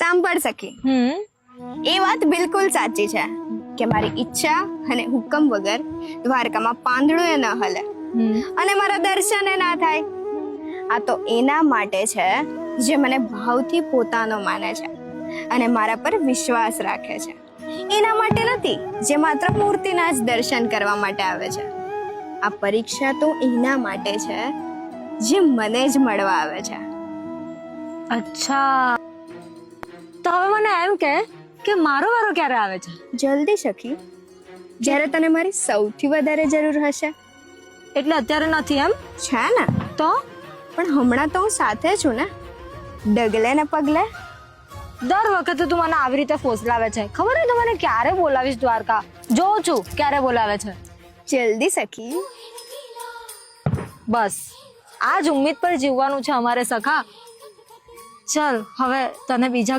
સાંભળ સખી, એ વાત બિલકુલ સાચી છે કે મારી ઈચ્છા અને હુકમ વગર દ્વારકામાં પાંદડું એ ન હલે અને મારા દર્શન એ ના થાય. આ તો એના માટે છે જે મને ભાવથી પોતાનો માને છે અને મારા પર વિશ્વાસ રાખે છે. એના માટે નથી જે માત્ર મૂર્તિના જ દર્શન કરવા માટે આવે છે. આ પરીક્ષા તો એના માટે છે જે મને જ મળવા આવે છે. અચ્છા, તો હવે મને એમ કે મારો વારો ક્યારે આવે છે? જલ્દી સખી, જ્યારે તને મારી સૌથી વધારે જરૂર હશે. એટલે અત્યારે નથી એમ? છે ને, તો પણ હમણાં તો હું સાથે છું ને, ડગલે ને પગલે. દર વખતે તું મને આવી રીતે ફોસલાવે છે. ખબર નહીં તું મને ક્યારે બોલાવીશ દ્વારકા? જોઉં છું ક્યારે બોલાવે છે. જલ્દી સખી. બસ આ જ ઉમ્મીદ પર જીવવાનું છે અમારે સખા. ચલ હવે તને બીજા